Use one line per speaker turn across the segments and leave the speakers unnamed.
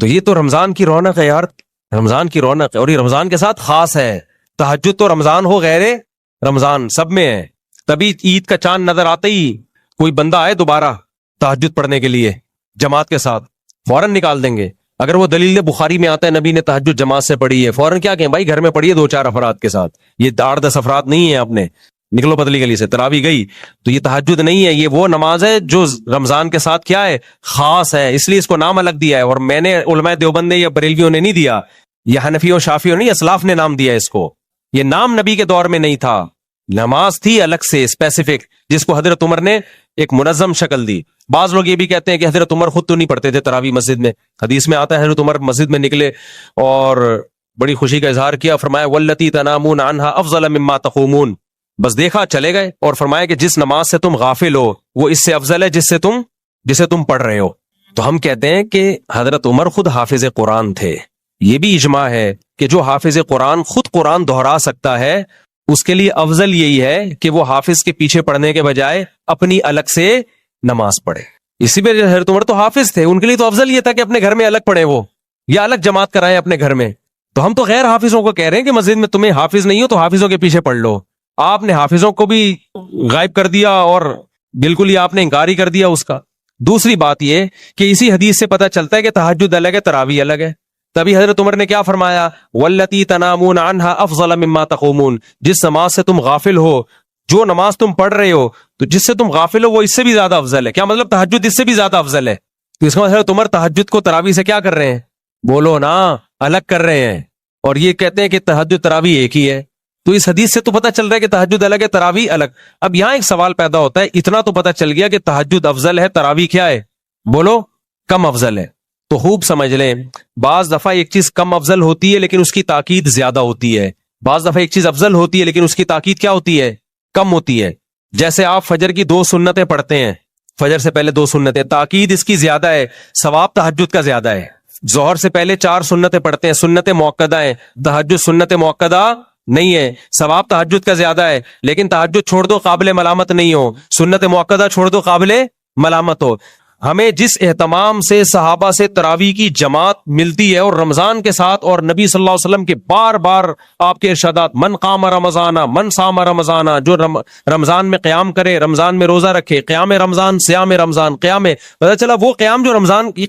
تو یہ تو رمضان کی رونق ہے یار، رمضان کی رونق ہے، اور یہ رمضان کے ساتھ خاص ہے. تہجد تو رمضان ہو غیر رمضان سب میں ہے. تبھی عید کا چاند نظر آتے ہی کوئی بندہ آئے دوبارہ تہجد پڑھنے کے لیے جماعت کے ساتھ، فوراً نکال دیں گے. اگر وہ دلیل بخاری میں آتا ہے نبی نے تہجد جماعت سے پڑھی ہے، فوراً کیا کہیں بھائی گھر میں پڑھیے 2-4 افراد کے ساتھ. یہ 8-10 افراد نہیں ہیں اپنے، نکلو پتلی گلی سے. تراویح گئی تو یہ تہجد نہیں ہے، یہ وہ نماز ہے جو رمضان کے ساتھ کیا ہے، خاص ہے. اس لیے اس کو نام الگ دیا ہے. اور میں نے علماء دیوبند نے یا بریلویوں نے نہیں دیا، یہ حنفیوں شافیوں نہیں، اسلاف نے نام دیا اس کو. یہ نام نبی کے دور میں نہیں تھا، نماز تھی الگ سے اسپیسیفک، جس کو حضرت عمر نے ایک منظم شکل دی. بعض لوگ یہ بھی کہتے ہیں کہ حضرت عمر خود تو نہیں پڑھتے تھے تراویح مسجد میں. حدیث میں آتا ہے حضرت عمر مسجد میں نکلے اور بڑی خوشی کا اظہار کیا، فرمایا واللتی تنامون عنہا افضل مما تقومون. بس دیکھا چلے گئے، اور فرمایا کہ جس نماز سے تم غافل ہو وہ اس سے افضل ہے جسے تم پڑھ رہے ہو. تو ہم کہتے ہیں کہ حضرت عمر خود حافظ قرآن تھے. یہ بھی اجماع ہے کہ جو حافظ قرآن خود قرآن دہرا سکتا ہے اس کے لیے افضل یہی ہے کہ وہ حافظ کے پیچھے پڑھنے کے بجائے اپنی الگ سے نماز پڑھے. اسی پہ حضرت عمر تو حافظ تھے، ان کے لیے تو افضل یہ تھا کہ اپنے گھر میں الگ پڑھیں وہ، یا الگ جماعت کرائیں اپنے گھر میں. تو ہم تو غیر حافظوں کو کہہ رہے ہیں کہ مسجد میں تمہیں حافظ نہیں ہو تو حافظوں کے پیچھے پڑھ لو. آپ نے حافظوں کو بھی غائب کر دیا اور بالکل ہی آپ نے انکار ہی کر دیا اس کا. دوسری بات یہ کہ اسی حدیث سے پتہ چلتا ہے کہ تہجد الگ ہے، تراویح الگ ہے. تبھی حضرت عمر نے کیا فرمایا، واللتی تنامون عنہا افضل مما تقومون. جس نماز سے تم غافل ہو، جو نماز تم پڑھ رہے ہو تو جس سے تم غافل ہو وہ اس سے بھی زیادہ افضل ہے. کیا مطلب تہجد اس سے بھی زیادہ افضل ہے. تو اس کا حضرت عمر تہجد کو تراویح سے کیا کر رہے ہیں، بولو نا، الگ کر رہے ہیں. اور یہ کہتے ہیں کہ تہجد تراویح ایک ہی ہے. تو اس حدیث سے تو پتہ چل رہا ہے کہ تہجد الگ ہے، تراویح الگ. اب یہاں ایک سوال پیدا ہوتا ہے، اتنا تو پتہ چل گیا کہ تہجد افضل ہے، تراویح کیا ہے، بولو کم افضل ہے. تو خوب سمجھ لیں، بعض دفعہ ایک چیز کم افضل ہوتی ہے لیکن اس کی تاکید زیادہ ہوتی ہے. بعض دفعہ ایک چیز افضل ہوتی ہے لیکن اس کی تاکید کیا ہوتی ہے، کم ہوتی ہے. جیسے آپ فجر کی 2 سنتیں پڑھتے ہیں، فجر سے پہلے 2 سنتیں، تاکید اس کی زیادہ ہے، ثواب تہجد کا زیادہ ہے. ظہر سے پہلے 4 سنتیں پڑھتے ہیں، سنت موقدہ ہیں، تہجد سنت موقدہ نہیں ہے، ثواب تہجد کا زیادہ ہے. لیکن تہجد چھوڑ دو قابل ملامت نہیں ہو، سنت موقدہ چھوڑ دو قابل ملامت ہو. ہمیں جس اہتمام سے صحابہ سے تراویح کی جماعت ملتی ہے اور رمضان کے ساتھ، اور نبی صلی اللہ علیہ وسلم کے بار بار آپ کے ارشادات، من قام رمضان من صام رمضان، جو رمضان میں قیام کرے، رمضان میں روزہ رکھے، قیام رمضان سیام رمضان، قیام پتہ چلا وہ قیام جو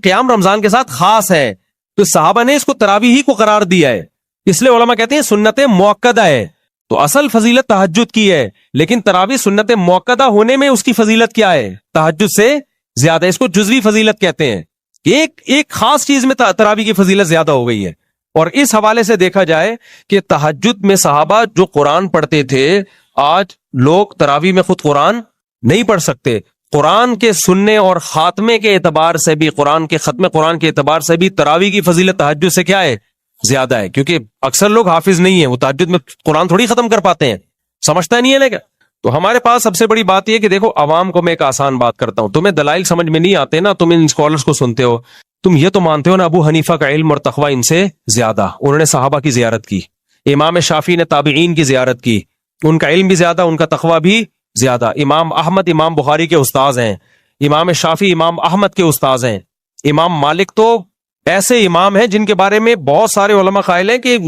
قیام رمضان کے ساتھ خاص ہے. تو صحابہ نے اس کو تراویح ہی کو قرار دیا ہے. اس لیے علماء کہتے ہیں سنت موقدہ ہے. تو اصل فضیلت تہجد کی ہے، لیکن تراویح سنت موقدہ ہونے میں اس کی فضیلت کیا ہے، تہجد سے زیادہ. اس کو جزوی فضیلت کہتے ہیں، ایک خاص چیز میں تراویح کی فضیلت زیادہ ہو گئی ہے. اور اس حوالے سے دیکھا جائے کہ تہجد میں صحابہ جو قرآن پڑھتے تھے، آج لوگ تراویح میں خود قرآن نہیں پڑھ سکتے. قرآن کے سننے اور خاتمے کے اعتبار سے بھی، قرآن کے ختم قرآن کے اعتبار سے بھی تراویح کی فضیلت تہجد سے کیا ہے، زیادہ ہے. کیونکہ اکثر لوگ حافظ نہیں ہیں، وہ تہجد میں قرآن تھوڑی ختم کر پاتے ہیں، سمجھتا نہیں ہے. لیکن تو ہمارے پاس سب سے بڑی بات یہ کہ دیکھو، عوام کو میں ایک آسان بات کرتا ہوں، تمہیں دلائل سمجھ میں نہیں آتے نا، تم ان اسکالرز کو سنتے ہو، تم یہ تو مانتے ہو نا ابو حنیفہ کا علم اور تقوی ان سے زیادہ، انہوں نے صحابہ کی زیارت کی. امام شافعی نے تابعین کی زیارت کی، ان کا علم بھی زیادہ، ان کا تقوی بھی زیادہ. امام احمد امام بخاری کے استاذ ہیں، امام شافعی امام احمد کے استاذ ہیں. امام مالک تو ایسے امام ہیں جن کے بارے میں بہت سارے علماء قائل ہیں کہ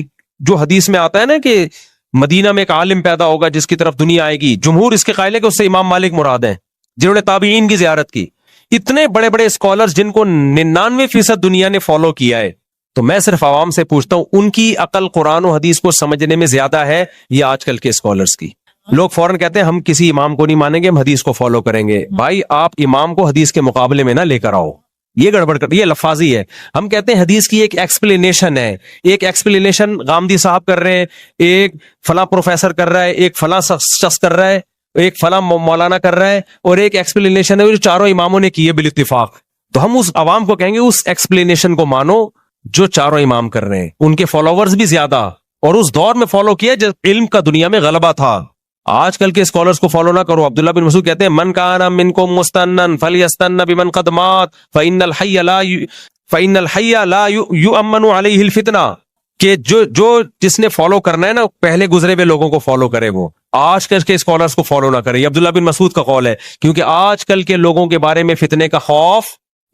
جو حدیث میں آتا ہے نا کہ مدینہ میں ایک عالم پیدا ہوگا جس کی طرف دنیا آئے گی، جمہور اس کے قائل ہے کہ اس سے امام مالک مراد ہیں، جنہوں نے تابعین کی زیارت کی. اتنے بڑے بڑے اسکالرز جن کو 99% دنیا نے فالو کیا ہے. تو میں صرف عوام سے پوچھتا ہوں، ان کی عقل قرآن و حدیث کو سمجھنے میں زیادہ ہے یا آج کل کے اسکالرز کی؟ لوگ فوراً کہتے ہیں ہم کسی امام کو نہیں مانیں گے، ہم حدیث کو فالو کریں گے. بھائی آپ امام کو حدیث کے مقابلے میں نہ لے کر آؤ، یہ گڑبڑ کر، یہ لفاظی ہے. ہم کہتے ہیں حدیث کی ایک ایکسپلینیشن ہے، ایک ایکسپلینیشن غامدی صاحب کر رہے ہیں، ایک فلاں پروفیسر کر رہا ہے، ایک فلاں شخص کر رہا ہے، ایک فلاں مولانا کر رہا ہے، اور ایک ایکسپلینیشن ہے جو چاروں اماموں نے کی ہے بالاتفاق. تو ہم اس عوام کو کہیں گے اس ایکسپلینیشن کو مانو جو چاروں امام کر رہے ہیں، ان کے فالوورز بھی زیادہ، اور اس دور میں فالو کیا جب علم کا دنیا میں غلبہ تھا. آج کل کے اسکالرز کو فالو نہ کرو. عبداللہ بن مسعود کہتے ہیں من کان منکم مستنن فلیستن بمن قد مات فإن الحی لا یؤمن علیہ الفتنہ، کہ جو جس نے فالو کرنا ہے نا پہلے گزرے ہوئے لوگوں کو فالو کرے، وہ آج کل کے اسکالرز کو فالو نہ کرے. یہ عبداللہ بن مسعود کا قول ہے، کیونکہ آج کل کے لوگوں کے بارے میں فتنے کا خوف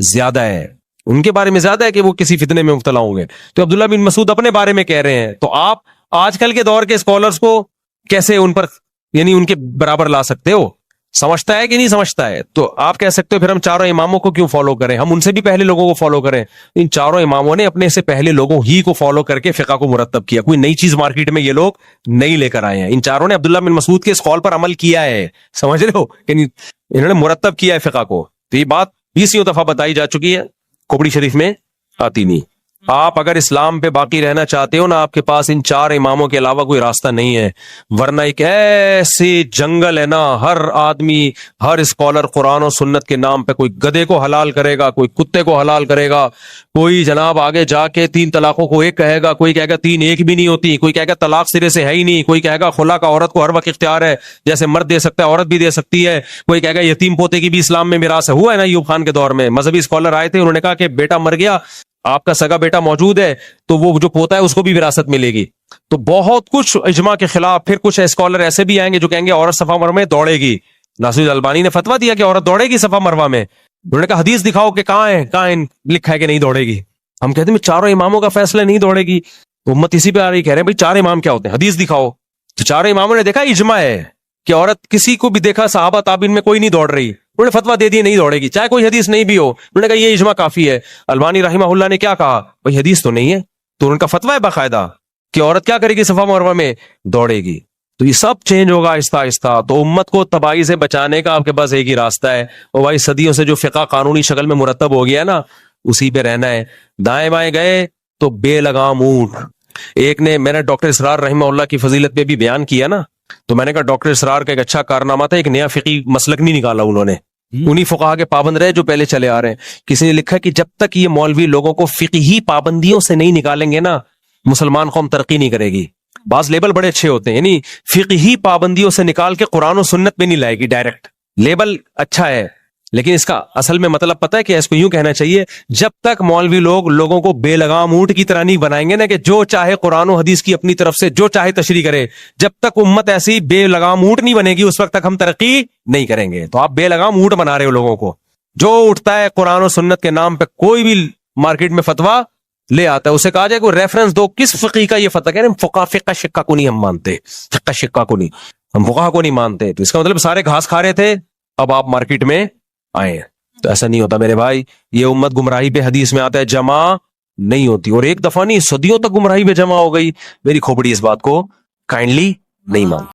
زیادہ ہے. ان کے بارے میں زیادہ ہے کہ وہ کسی فتنے میں مبتلا ہوں گے. تو عبداللہ بن مسعود اپنے بارے میں کہہ رہے ہیں. تو آپ آج کل کے دور کے اسکالرز کو کیسے ان پر یعنی ان کے برابر لا سکتے ہو؟ سمجھتا ہے کہ نہیں سمجھتا ہے؟ تو آپ کہہ سکتے ہو پھر ہم چاروں اماموں کو کیوں فالو کریں؟ ہم ان سے بھی پہلے لوگوں کو فالو کریں. ان چاروں اماموں نے اپنے سے پہلے لوگوں ہی کو فالو کر کے فقہ کو مرتب کیا. کوئی نئی چیز مارکیٹ میں یہ لوگ نہیں لے کر آئے ہیں. ان چاروں نے عبداللہ بن مسعود کے اس قول پر عمل کیا ہے. سمجھ رہے ہو کہ انہوں نے مرتب کیا ہے فقہ کو. تو یہ بات 20 دفعہ بتائی جا چکی ہے, کھوپڑی شریف میں آتی نہیں. آپ اگر اسلام پہ باقی رہنا چاہتے ہو نا, آپ کے پاس ان 4 اماموں کے علاوہ کوئی راستہ نہیں ہے. ورنہ ایک ایسے جنگل ہے نا, ہر آدمی ہر اسکالر قرآن و سنت کے نام پہ کوئی گدھے کو حلال کرے گا, کوئی کتے کو حلال کرے گا, کوئی جناب آگے جا کے 3 طلاقوں کو ایک کہے گا, کوئی کہے گا 3 ایک بھی نہیں ہوتی, کوئی کہے گا طلاق سرے سے ہے ہی نہیں, کوئی کہے گا خلا کا عورت کو ہر وقت اختیار ہے, جیسے مرد دے سکتا ہے عورت بھی دے سکتی ہے, کوئی کہے گا یتیم پوتے کی بھی اسلام میں میراث ہے. ہوا ہے نا ایوب خان کے دور میں مذہبی اسکالر آئے تھے, انہوں نے کہا کہ بیٹا مر گیا, آپ کا سگا بیٹا موجود ہے تو وہ جو پوتا ہے اس کو بھی وراثت ملے گی. تو بہت کچھ اجماع کے خلاف. پھر کچھ اسکالر ایسے بھی آئیں گے جو کہیں گے عورت صفا مروا میں دوڑے گی. ناصر البانی نے فتویٰ دیا کہ عورت دوڑے گی صفا مروا میں. انہوں نے کہا حدیث دکھاؤ کہ کہاں لکھا ہے کہ نہیں دوڑے گی. ہم کہتے ہیں چاروں اماموں کا فیصلہ نہیں دوڑے گی. تو امت اسی پہ آ رہی, کہہ رہے ہیں بھائی 4 امام کیا ہوتے ہیں, حدیث دکھاؤ. تو 4 اماموں نے دیکھا اجماع ہے کہ عورت کسی کو بھی دیکھا صحابہ تابعین میں کوئی نہیں دوڑ رہی, انہوں نے فتویٰ دے دی نہیں دوڑے گی, چاہے کوئی حدیث نہیں بھی ہو. انہوں نے کہا یہ اجماع کافی ہے. البانی رحمہ اللہ نے کیا کہا, بھائی حدیث تو نہیں ہے, تو ان کا فتویٰ ہے باقاعدہ کہ عورت کیا کرے گی صفا مروا میں, دوڑے گی. تو یہ سب چینج ہوگا آہستہ آہستہ. تو امت کو تباہی سے بچانے کا آپ کے پاس ایک ہی راستہ ہے, اور بھائی صدیوں سے جو فقہ قانونی شکل میں مرتب ہو گیا نا, اسی پہ رہنا ہے. دائیں بائیں گئے تو بے لگام اونٹ. ایک نے, میں نے ڈاکٹر اسرار رحمہ اللہ کی فضیلت پہ بھی بیان کیا نا, تو میں نے کہا ڈاکٹر اسرار کا ایک اچھا کارنامہ تھا, ایک نیا فقی مسلک نہیں نکالا انہوں نے, انہی فقہا کے پابند رہے جو پہلے چلے آ رہے ہیں. کسی نے لکھا کہ جب تک یہ مولوی لوگوں کو فقہی پابندیوں سے نہیں نکالیں گے نا, مسلمان قوم ترقی نہیں کرے گی. بعض لیبل بڑے اچھے ہوتے ہیں, یعنی فقہی پابندیوں سے نکال کے قرآن و سنت پہ نہیں لائے گی ڈائریکٹ. لیبل اچھا ہے لیکن اس کا اصل میں مطلب پتہ ہے کہ اس کو یوں کہنا چاہیے, جب تک مولوی لوگ لوگوں کو بے لگام اونٹ کی طرح نہیں بنائیں گے نا کہ جو چاہے قرآن و حدیث کی اپنی طرف سے جو چاہے تشریح کرے, جب تک امت ایسی بے لگام اونٹ نہیں بنے گی اس وقت تک ہم ترقی نہیں کریں گے. تو آپ بے لگام اونٹ بنا رہے ہو لوگوں کو. جو اٹھتا ہے قرآن و سنت کے نام پہ کوئی بھی مارکیٹ میں فتویٰ لے آتا ہے, اسے کہا جائے کوئی ریفرنس دو کس فقی کا یہ فتویٰ, کہہ رہے ہیں فقہ شکا کو نہیں ہم مانتے, فقہ شکا کو نہیں, ہم فقہ کو نہیں مانتے. تو اس کا مطلب سارے گھاس کھا رہے تھے, اب آپ مارکیٹ میں آئے. تو ایسا نہیں ہوتا میرے بھائی. یہ امت گمراہی پہ حدیث میں آتا ہے جمع نہیں ہوتی, اور ایک دفعہ نہیں صدیوں تک گمراہی پہ جمع ہو گئی. میری کھوپڑی اس بات کو کائنڈلی نہیں مانتی.